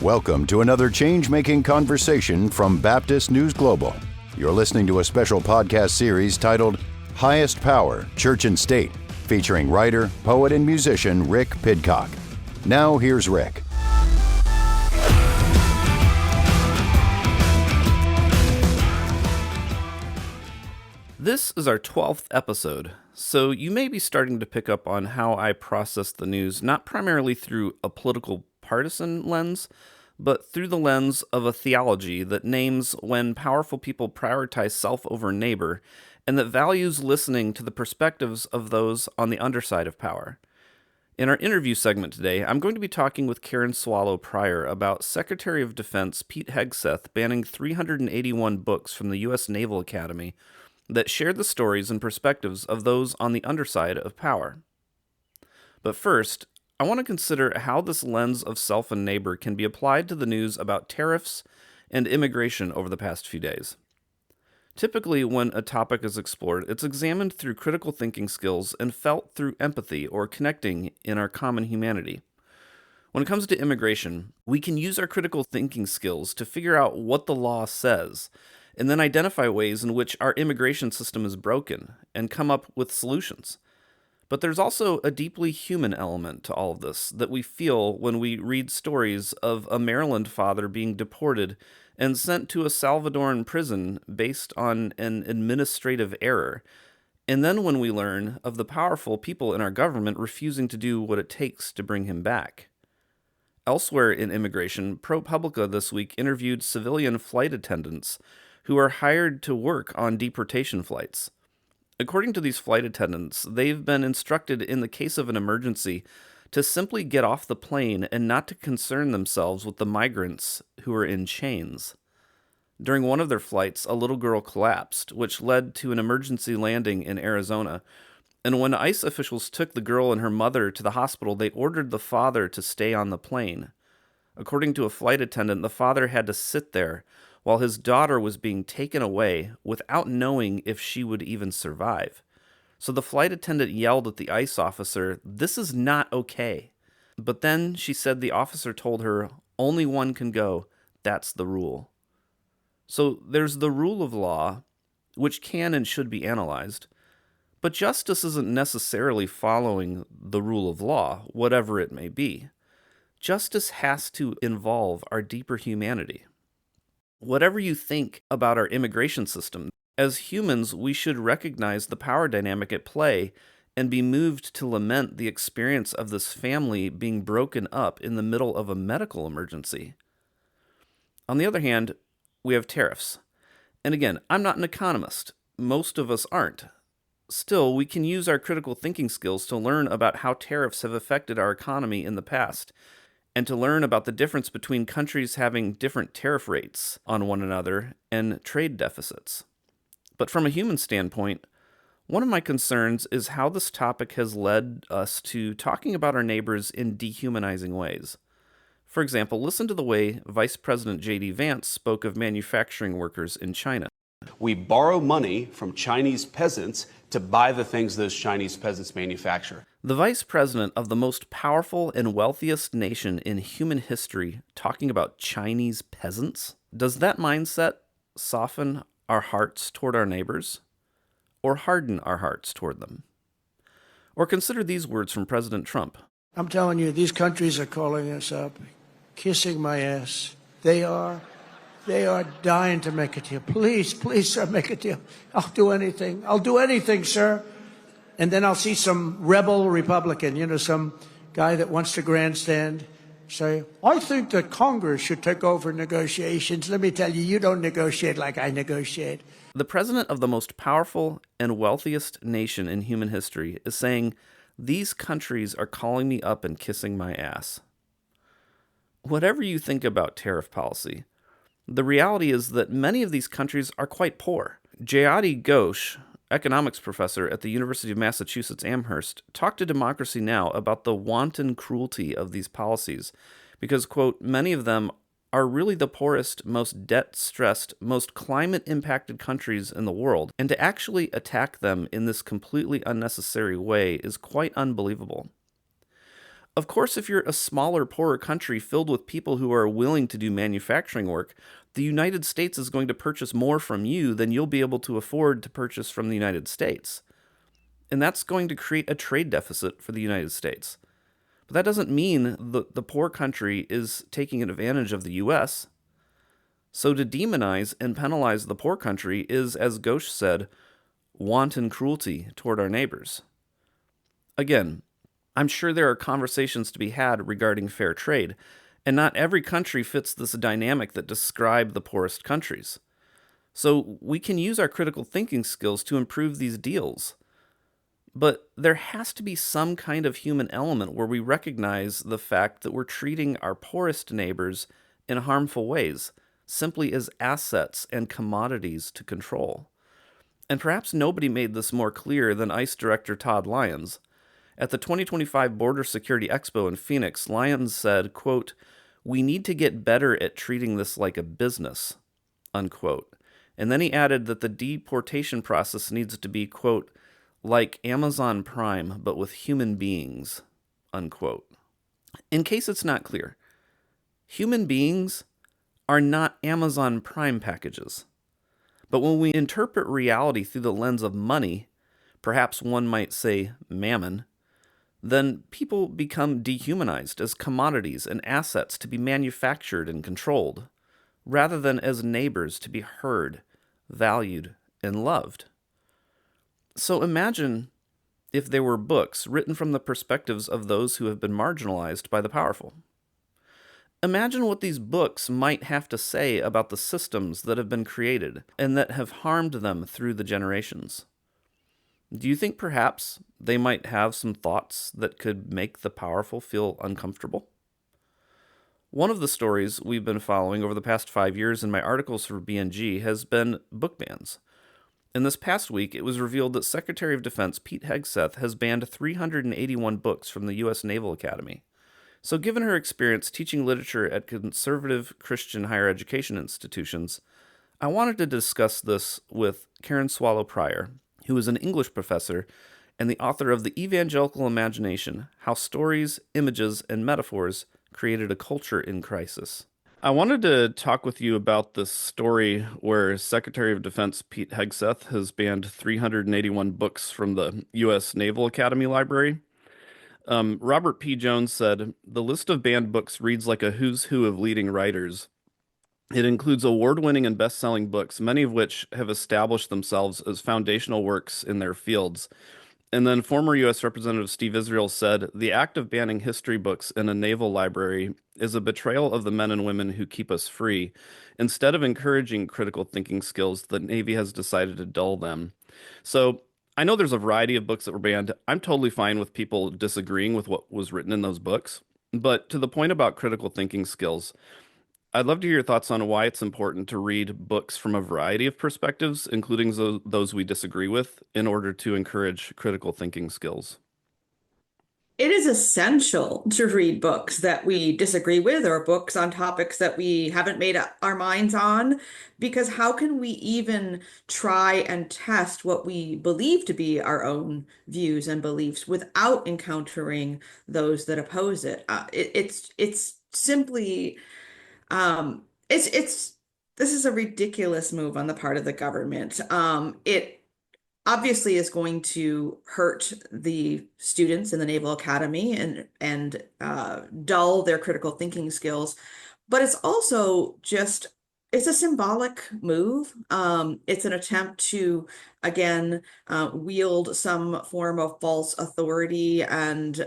Welcome to another change-making conversation from Baptist News Global. You're listening to a special podcast series titled Highest Power, Church and State, featuring writer, poet, and musician Rick Pidcock. Now here's Rick. This is our 12th episode, so you may be starting to pick up on how I process the news, not primarily through a political partisan lens, but through the lens of a theology that names when powerful people prioritize self over neighbor, and that values listening to the perspectives of those on the underside of power. In our interview segment today, I'm going to be talking with Karen Swallow Pryor about Secretary of Defense Pete Hegseth banning 381 books from the U.S. Naval Academy that shared the stories and perspectives of those on the underside of power. But first, I want to consider how this lens of self and neighbor can be applied to the news about tariffs and immigration over the past few days. Typically, when a topic is explored, it's examined through critical thinking skills and felt through empathy or connecting in our common humanity. When it comes to immigration, we can use our critical thinking skills to figure out what the law says, and then identify ways in which our immigration system is broken, and come up with solutions. But there's also a deeply human element to all of this that we feel when we read stories of a Maryland father being deported and sent to a Salvadoran prison based on an administrative error, and then when we learn of the powerful people in our government refusing to do what it takes to bring him back. Elsewhere in immigration, ProPublica this week interviewed civilian flight attendants who are hired to work on deportation flights. According to these flight attendants, they've been instructed in the case of an emergency to simply get off the plane and not to concern themselves with the migrants who are in chains. During one of their flights, a little girl collapsed, which led to an emergency landing in Arizona. And when ICE officials took the girl and her mother to the hospital, they ordered the father to stay on the plane. According to a flight attendant, the father had to sit there while his daughter was being taken away without knowing if she would even survive. So the flight attendant yelled at the ICE officer, "This is not okay." But then she said the officer told her, "Only one can go. That's the rule." So there's the rule of law, which can and should be analyzed. But justice isn't necessarily following the rule of law, whatever it may be. Justice has to involve our deeper humanity. Whatever you think about our immigration system, as humans, we should recognize the power dynamic at play and be moved to lament the experience of this family being broken up in the middle of a medical emergency. On the other hand, we have tariffs. And again, I'm not an economist. Most of us aren't. Still, we can use our critical thinking skills to learn about how tariffs have affected our economy in the past, and to learn about the difference between countries having different tariff rates on one another and trade deficits. But from a human standpoint, one of my concerns is how this topic has led us to talking about our neighbors in dehumanizing ways. For example, listen to the way Vice President J.D. Vance spoke of manufacturing workers in China. We borrow money from Chinese peasants to buy the things those Chinese peasants manufacture. The vice president of the most powerful and wealthiest nation in human history talking about Chinese peasants? Does that mindset soften our hearts toward our neighbors, or harden our hearts toward them? Or consider these words from President Trump. I'm telling you, these countries are calling us up, kissing my ass. They are dying to make a deal. Please, sir, make a deal. I'll do anything, sir. And then I'll see some rebel Republican, some guy that wants to grandstand, say, I think that Congress should take over negotiations. Let me tell you, you don't negotiate like I negotiate. The president of the most powerful and wealthiest nation in human history is saying, these countries are calling me up and kissing my ass. Whatever you think about tariff policy, the reality is that many of these countries are quite poor. Jayati Ghosh, economics professor at the University of Massachusetts Amherst, talked to Democracy Now! About the wanton cruelty of these policies because, quote, many of them are really the poorest, most debt-stressed, most climate-impacted countries in the world, and to actually attack them in this completely unnecessary way is quite unbelievable. Of course, if you're a smaller, poorer country filled with people who are willing to do manufacturing work, the United States is going to purchase more from you than you'll be able to afford to purchase from the United States. And that's going to create a trade deficit for the United States. But that doesn't mean the poor country is taking advantage of the U.S. So to demonize and penalize the poor country is, as Ghosh said, wanton cruelty toward our neighbors. Again, I'm sure there are conversations to be had regarding fair trade, and not every country fits this dynamic that describe the poorest countries. So we can use our critical thinking skills to improve these deals. But there has to be some kind of human element where we recognize the fact that we're treating our poorest neighbors in harmful ways, simply as assets and commodities to control. And perhaps nobody made this more clear than ICE Director Todd Lyons. At the 2025 Border Security Expo in Phoenix, Lyons said, quote, "We need to get better at treating this like a business," unquote. And then he added that the deportation process needs to be, quote, "like Amazon Prime, but with human beings," unquote. In case it's not clear, human beings are not Amazon Prime packages. But when we interpret reality through the lens of money, perhaps one might say mammon, then people become dehumanized as commodities and assets to be manufactured and controlled, rather than as neighbors to be heard, valued, and loved. So imagine if there were books written from the perspectives of those who have been marginalized by the powerful. Imagine what these books might have to say about the systems that have been created and that have harmed them through the generations. Do you think perhaps they might have some thoughts that could make the powerful feel uncomfortable? One of the stories we've been following over the past 5 years in my articles for BNG has been book bans. In this past week, it was revealed that Secretary of Defense Pete Hegseth has banned 381 books from the U.S. Naval Academy. So given her experience teaching literature at conservative Christian higher education institutions, I wanted to discuss this with Karen Swallow Pryor, who is an English professor and the author of The Evangelical Imagination: How Stories, Images, and Metaphors Created a Culture in Crisis. I wanted to talk with you about this story where Secretary of Defense Pete Hegseth has banned 381 books from the U.S. Naval Academy Library. Robert P. Jones said, "The list of banned books reads like a who's who of leading writers. It includes award-winning and best-selling books, many of which have established themselves as foundational works in their fields." And then former U.S. Representative Steve Israel said, "The act of banning history books in a naval library is a betrayal of the men and women who keep us free. Instead of encouraging critical thinking skills, the Navy has decided to dull them." So I know there's a variety of books that were banned. I'm totally fine with people disagreeing with what was written in those books. But to the point about critical thinking skills, I'd love to hear your thoughts on why it's important to read books from a variety of perspectives, including those we disagree with, in order to encourage critical thinking skills. It is essential to read books that we disagree with or books on topics that we haven't made up our minds on, because how can we even try and test what we believe to be our own views and beliefs without encountering those that oppose it? It's simply it's this is a ridiculous move on the part of the government. It obviously is going to hurt the students in the Naval Academy and dull their critical thinking skills. But it's also just it's a symbolic move. It's an attempt to again wield some form of false authority and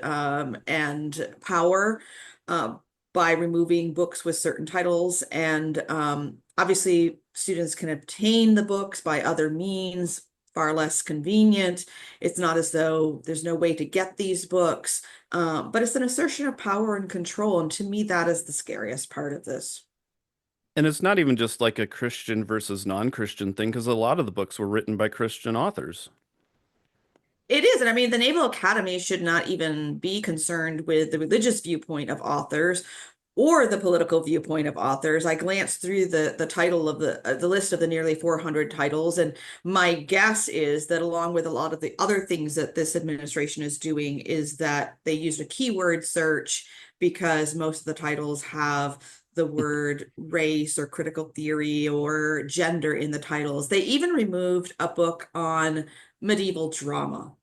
power by removing books with certain titles. And obviously, students can obtain the books by other means, far less convenient. It's not as though there's no way to get these books, but it's an assertion of power and control. And to me, that is the scariest part of this. And it's not even just like a Christian versus non-Christian thing, because a lot of the books were written by Christian authors. It is. And I mean, the Naval Academy should not even be concerned with the religious viewpoint of authors. or the political viewpoint of authors. I glanced through the title of the list of the nearly 400 titles, and my guess is that along with a lot of the other things that this administration is doing is that they used a keyword search because most of the titles have the word race or critical theory or gender in the titles. They even removed a book on medieval drama.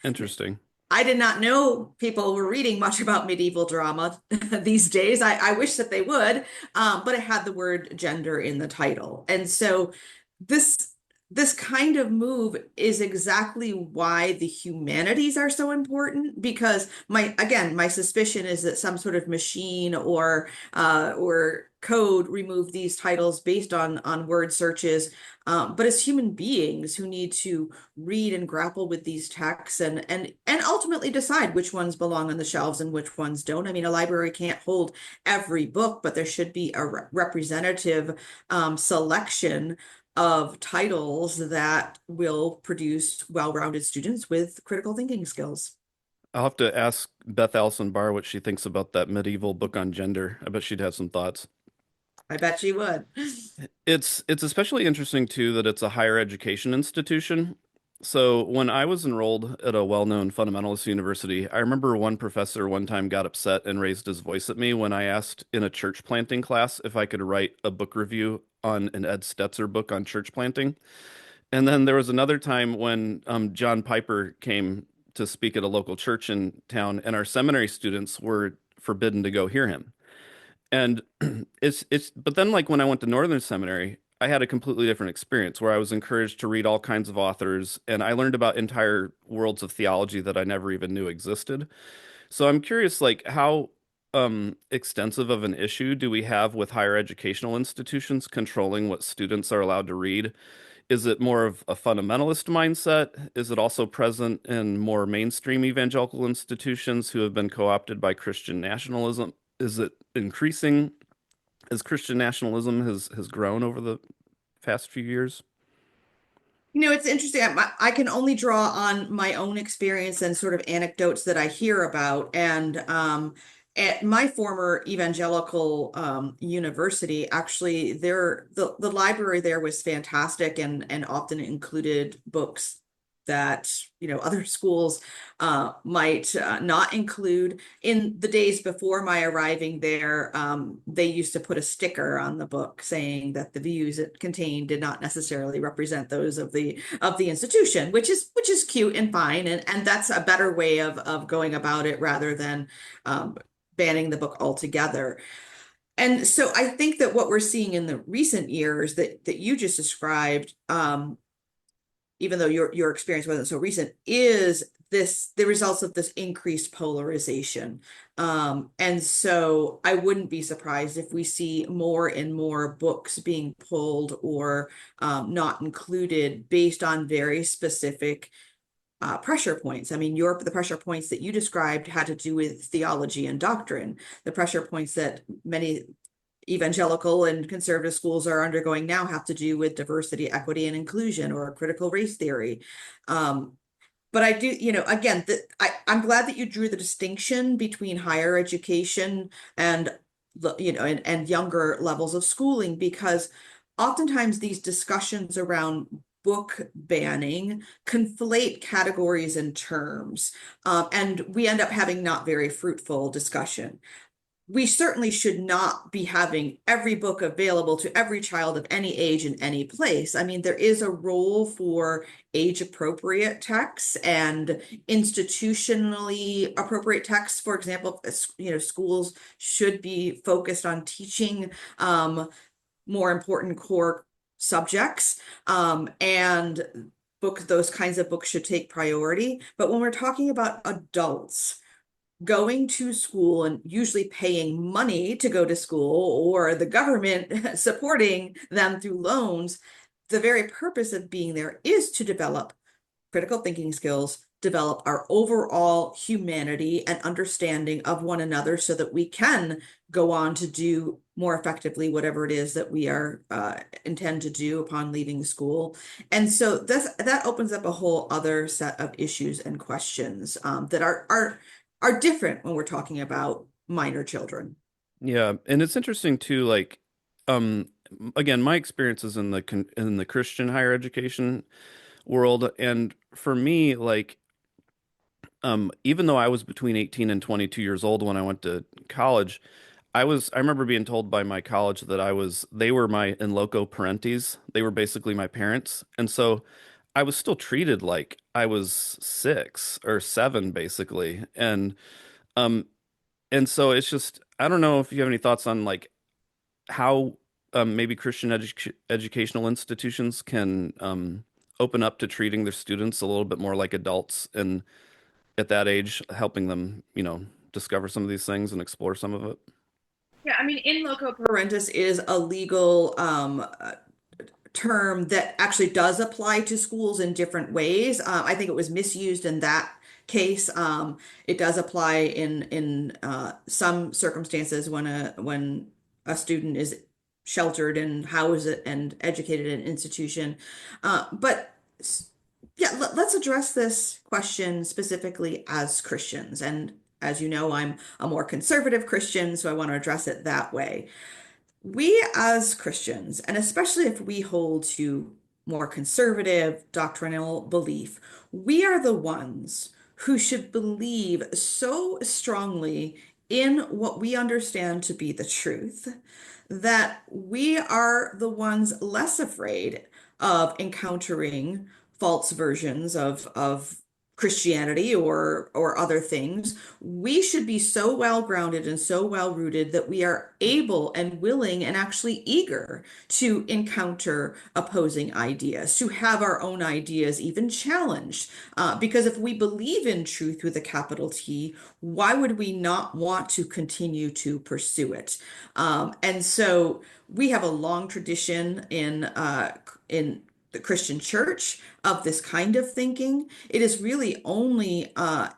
Interesting. I did not know people were reading much about medieval drama these days. I wish that they would, but it had the word gender in the title. And so this this kind of move is exactly why the humanities are so important, because my suspicion is that some sort of machine or code removed these titles based on word searches. But as human beings who need to read and grapple with these texts and ultimately decide which ones belong on the shelves and which ones don't. I mean, a library can't hold every book, but there should be a representative selection of titles that will produce well-rounded students with critical thinking skills. I'll have to ask Beth Allison Barr what she thinks about that medieval book on gender. I bet she'd have some thoughts. I bet you would. It's especially interesting too that it's a higher education institution. So when I was enrolled at a well-known fundamentalist university, I remember one professor one time got upset and raised his voice at me when I asked in a church planting class if I could write a book review on an Ed Stetzer book on church planting. And then there was another time when John Piper came to speak at a local church in town, and our seminary students were forbidden to go hear him. And but then like when I went to Northern Seminary, I had a completely different experience where I was encouraged to read all kinds of authors, and I learned about entire worlds of theology that I never even knew existed. So I'm curious, like how extensive of an issue do we have with higher educational institutions controlling what students are allowed to read? Is it more of a fundamentalist mindset? Is it also present in more mainstream evangelical institutions who have been co-opted by Christian nationalism? Is it increasing as Christian nationalism has grown over the past few years? It's interesting. I can only draw on my own experience and sort of anecdotes that I hear about. And at my former evangelical university, actually, the library there was fantastic and often included books that other schools might not include. In the days before my arriving there, they used to put a sticker on the book saying that the views it contained did not necessarily represent those of the institution, which is cute and fine, and that's a better way of going about it rather than banning the book altogether. And so I think that what we're seeing in the recent years that you just described, even though your experience wasn't so recent, is the results of this increased polarization. And so I wouldn't be surprised if we see more and more books being pulled or not included based on very specific pressure points. I mean, the pressure points that you described had to do with theology and doctrine. The pressure points that many evangelical and conservative schools are undergoing now have to do with diversity, equity, and inclusion, or critical race theory. But I do, again, I'm glad that you drew the distinction between higher education and and younger levels of schooling, because oftentimes these discussions around book banning conflate categories and terms, and we end up having not very fruitful discussion. We certainly should not be having every book available to every child of any age in any place. I mean, there is a role for age appropriate texts and institutionally appropriate texts. For example, schools should be focused on teaching more important core subjects, and those kinds of books should take priority. But when we're talking about adults going to school and usually paying money to go to school, or the government supporting them through loans, the very purpose of being there is to develop critical thinking skills, develop our overall humanity and understanding of one another so that we can go on to do more effectively whatever it is that we are intend to do upon leaving school. And so that opens up a whole other set of issues and questions that are different when we're talking about minor children. Yeah, and it's interesting too, like, um, again, my experience is in in the Christian higher education world, and for me, like, even though I was between 18 and 22 years old when I went to college, I remember being told by my college that they were my in loco parentes. They were basically my parents. And so I was still treated like I was 6 or 7, basically. Um, and so it's just, I don't know if you have any thoughts on like how maybe Christian educational institutions can open up to treating their students a little bit more like adults and at that age, helping them, discover some of these things and explore some of it. Yeah, I mean, in loco parentis is a legal term that actually does apply to schools in different ways. I think it was misused in that case. It does apply in some circumstances when a student is sheltered and housed and educated in an institution. But yeah, let's address this question specifically as Christians. And as you know, I'm a more conservative Christian, so I want to address it that way. We as Christians, and especially if we hold to more conservative doctrinal belief, we are the ones who should believe so strongly in what we understand to be the truth that we are the ones less afraid of encountering false versions of Christianity or other things. We should be so well grounded and so well rooted that we are able and willing and actually eager to encounter opposing ideas, to have our own ideas even challenged. Because if we believe in truth with a capital T, why would we not want to continue to pursue it? And so we have a long tradition in the Christian church of this kind of thinking. It is really only I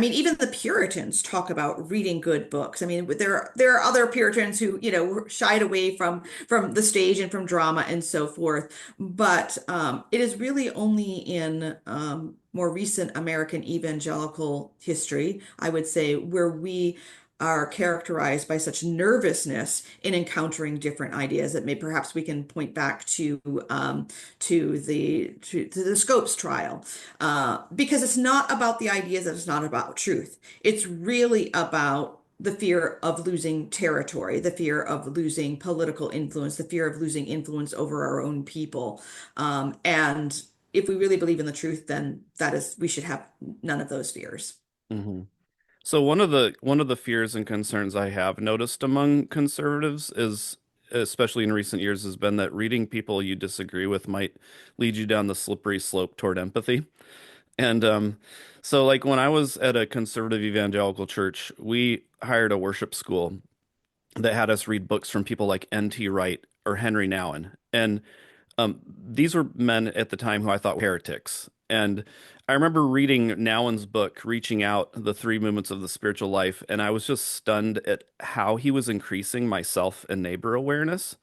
mean, even the Puritans talk about reading good books. I mean, there are other Puritans who, shied away from the stage and from drama and so forth. But it is really only in more recent American evangelical history, I would say, where we are characterized by such nervousness in encountering different ideas that may perhaps we can point back to the Scopes trial, because it's not about the ideas, and it's not about truth. It's really about the fear of losing territory, the fear of losing political influence, the fear of losing influence over our own people. And if we really believe in the truth, then we should have none of those fears. Hmm. So one of the fears and concerns I have noticed among conservatives is, especially in recent years, has been that reading people you disagree with might lead you down the slippery slope toward empathy. And so like when I was at a conservative evangelical church, we hired a worship school that had us read books from people like N.T. Wright or Henry Nouwen. And these were men at the time who I thought were heretics. And I remember reading Nouwen's book, Reaching Out, The Three Movements of the Spiritual Life, and I was just stunned at how he was increasing my self and neighbor awareness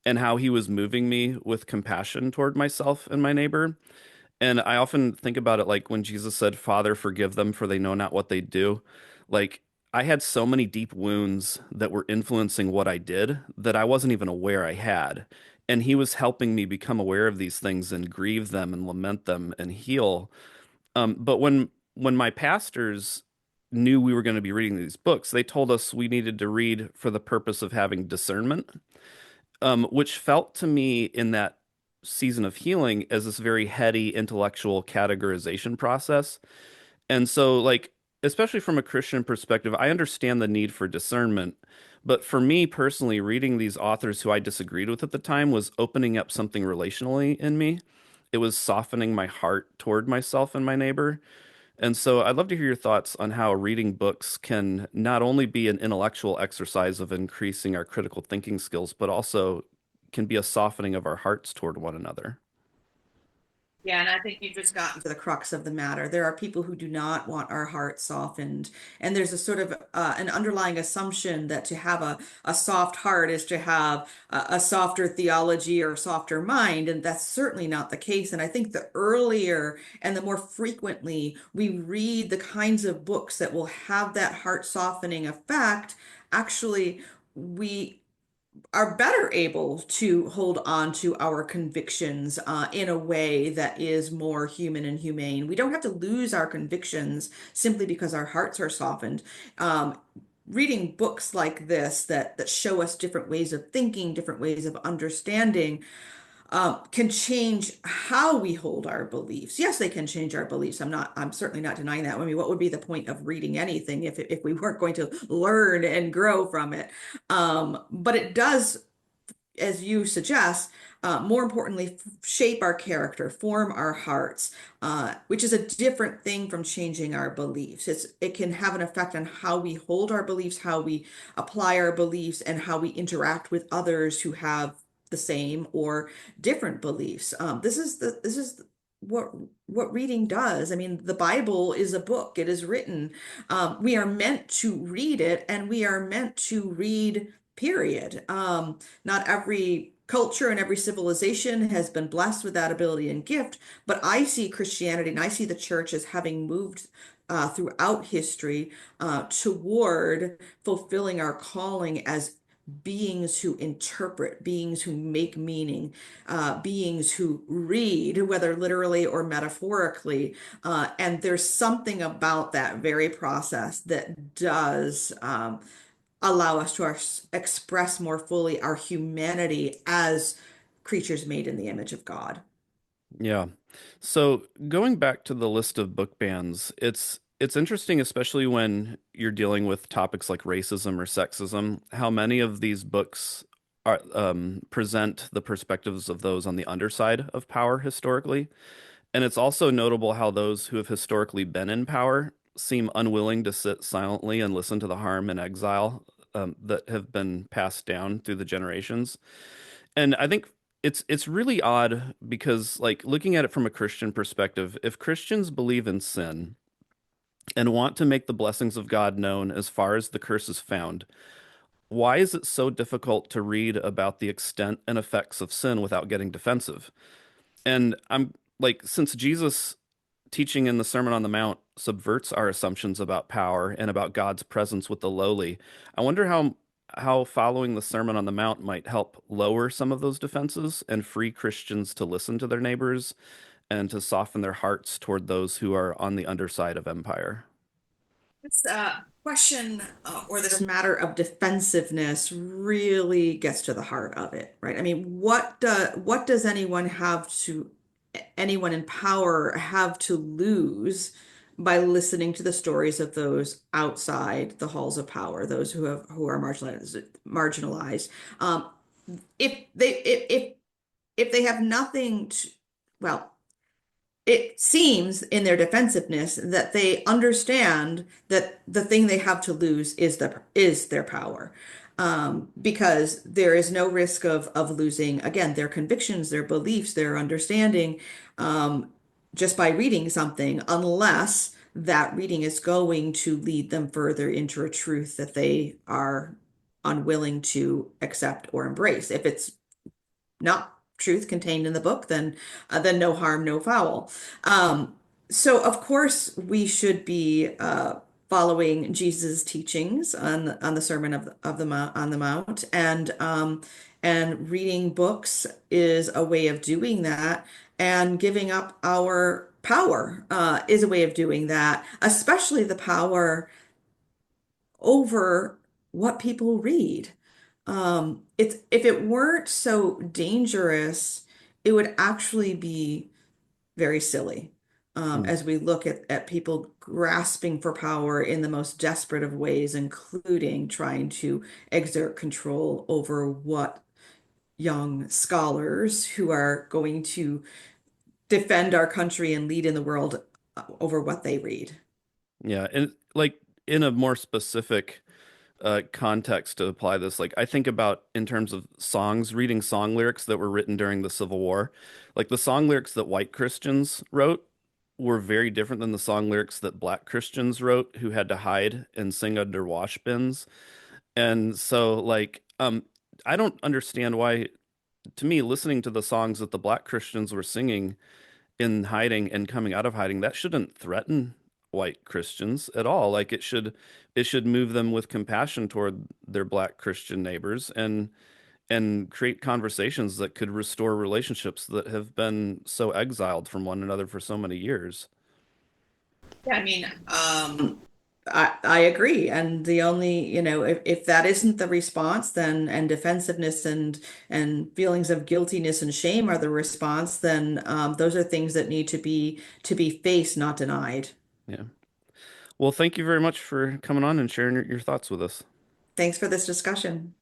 and how he was moving me with compassion toward myself and my neighbor. And I often think about it like when Jesus said, Father, forgive them, for they know not what they do. Like, I had so many deep wounds that were influencing what I did that I wasn't even aware I had. And he was helping me become aware of these things and grieve them and lament them and heal. But when my pastors knew we were going to be reading these books, they told us we needed to read for the purpose of having discernment, which felt to me in that season of healing as this very heady intellectual categorization process. And so, like, especially from a Christian perspective, I understand the need for discernment. But for me personally, reading these authors who I disagreed with at the time was opening up something relationally in me. It was softening my heart toward myself and my neighbor. And so I'd love to hear your thoughts on how reading books can not only be an intellectual exercise of increasing our critical thinking skills, but also can be a softening of our hearts toward one another. Yeah, and I think you've just gotten to the crux of the matter. There are people who do not want our hearts softened. And there's a sort of an underlying assumption that to have a soft heart is to have a softer theology or softer mind. And that's certainly not the case. And I think the earlier and the more frequently we read the kinds of books that will have that heart softening effect, actually we are better able to hold on to our convictions in a way that is more human and humane. We don't have to lose our convictions simply because our hearts are softened. Reading books like this that show us different ways of thinking, different ways of understanding, can change how we hold our beliefs. Yes, they can change our beliefs. I'm certainly not denying that. I mean, what would be the point of reading anything if we weren't going to learn and grow from it? But it does, as you suggest, more importantly, shape our character, form our hearts, which is a different thing from changing our beliefs. It can have an effect on how we hold our beliefs, how we apply our beliefs, and how we interact with others who have the same or different beliefs. This is what reading does. I mean, the Bible is a book. It is written. We are meant to read it, and we are meant to read, period. Not every culture and every civilization has been blessed with that ability and gift, but I see Christianity and I see the church as having moved throughout history toward fulfilling our calling as beings who interpret, beings who make meaning, beings who read, whether literally or metaphorically. And there's something about that very process that does allow us to express more fully our humanity as creatures made in the image of God. Yeah. So going back to the list of book bans, it's interesting, especially when you're dealing with topics like racism or sexism, how many of these books present the perspectives of those on the underside of power historically. And it's also notable how those who have historically been in power seem unwilling to sit silently and listen to the harm and exile that have been passed down through the generations. And I think it's really odd because, like, looking at it from a Christian perspective, if Christians believe in sin and want to make the blessings of God known as far as the curse is found, why is it so difficult to read about the extent and effects of sin without getting defensive? And I'm like, since Jesus teaching in the Sermon on the Mount subverts our assumptions about power and about God's presence with the lowly, I wonder how following the Sermon on the Mount might help lower some of those defenses and free Christians to listen to their neighbors and to soften their hearts toward those who are on the underside of empire. This question or this matter of defensiveness really gets to the heart of it, right? I mean, what does anyone in power have to lose by listening to the stories of those outside the halls of power, those who are marginalized? If they if they have nothing to, well, it seems in their defensiveness that they understand that the thing they have to lose is their power, because there is no risk of losing again their convictions, their beliefs, their understanding, just by reading something, unless that reading is going to lead them further into a truth that they are unwilling to accept or embrace. If it's not truth contained in the book, then no harm, no foul. So of course we should be following Jesus' teachings on the Sermon of the Mount on the Mount, and reading books is a way of doing that, and giving up our power is a way of doing that, especially the power over what people read. It's if it weren't so dangerous, it would actually be very silly. Hmm. As we look at people grasping for power in the most desperate of ways, including trying to exert control over what young scholars who are going to defend our country and lead in the world over what they read. Yeah, and like in a more specific context to apply this, like I think about in terms of songs, reading song lyrics that were written during the Civil War. Like the song lyrics that white Christians wrote were very different than the song lyrics that black Christians wrote who had to hide and sing under wash bins. And so I don't understand why, to me, listening to the songs that the black Christians were singing in hiding and coming out of hiding, that shouldn't threaten white Christians at all. Like it should move them with compassion toward their black Christian neighbors and create conversations that could restore relationships that have been so exiled from one another for so many years. Yeah, I mean, I agree. And the only, if that isn't the response, then and defensiveness and feelings of guiltiness and shame are the response, then those are things that need to be faced, not denied. Yeah. Well, thank you very much for coming on and sharing your thoughts with us. Thanks for this discussion.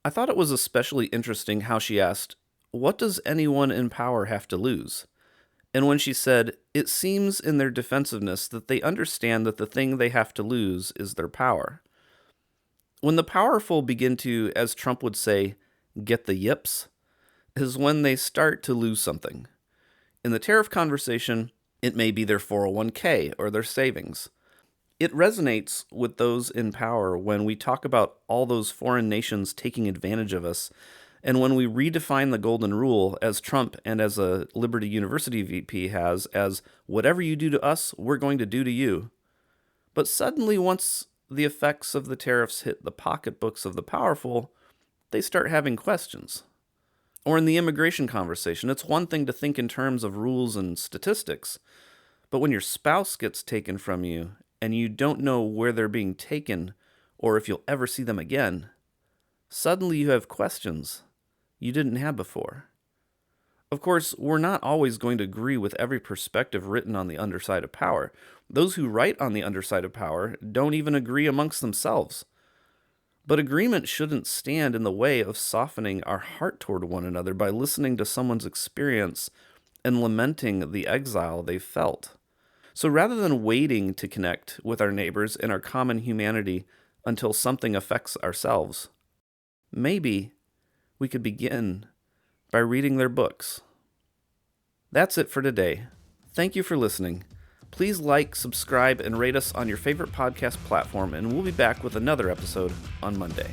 I thought it was especially interesting how she asked, "What does anyone in power have to lose?" And when she said, "It seems in their defensiveness that they understand that the thing they have to lose is their power." When the powerful begin to, as Trump would say, get the yips, is when they start to lose something. In the tariff conversation, it may be their 401k or their savings. It resonates with those in power when we talk about all those foreign nations taking advantage of us, and when we redefine the golden rule, as Trump and as a Liberty University VP has, as whatever you do to us, we're going to do to you. But suddenly, once the effects of the tariffs hit the pocketbooks of the powerful, they start having questions. Or in the immigration conversation, it's one thing to think in terms of rules and statistics, but when your spouse gets taken from you and you don't know where they're being taken or if you'll ever see them again, suddenly you have questions you didn't have before. Of course, we're not always going to agree with every perspective written on the underside of power. Those who write on the underside of power don't even agree amongst themselves. But agreement shouldn't stand in the way of softening our heart toward one another by listening to someone's experience and lamenting the exile they felt. So rather than waiting to connect with our neighbors and our common humanity until something affects ourselves, maybe we could begin by reading their books. That's it for today. Thank you for listening. Please like, subscribe, and rate us on your favorite podcast platform, and we'll be back with another episode on Monday.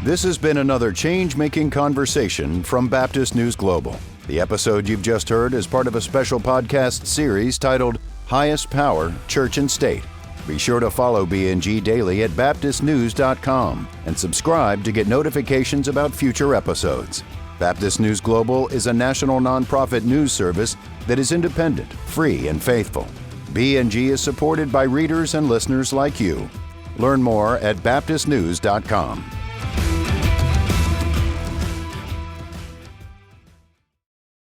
This has been another change-making conversation from Baptist News Global. The episode you've just heard is part of a special podcast series titled Highest Power, Church and State. Be sure to follow BNG daily at baptistnews.com and subscribe to get notifications about future episodes. Baptist News Global is a national nonprofit news service that is independent, free, and faithful. BNG is supported by readers and listeners like you. Learn more at baptistnews.com.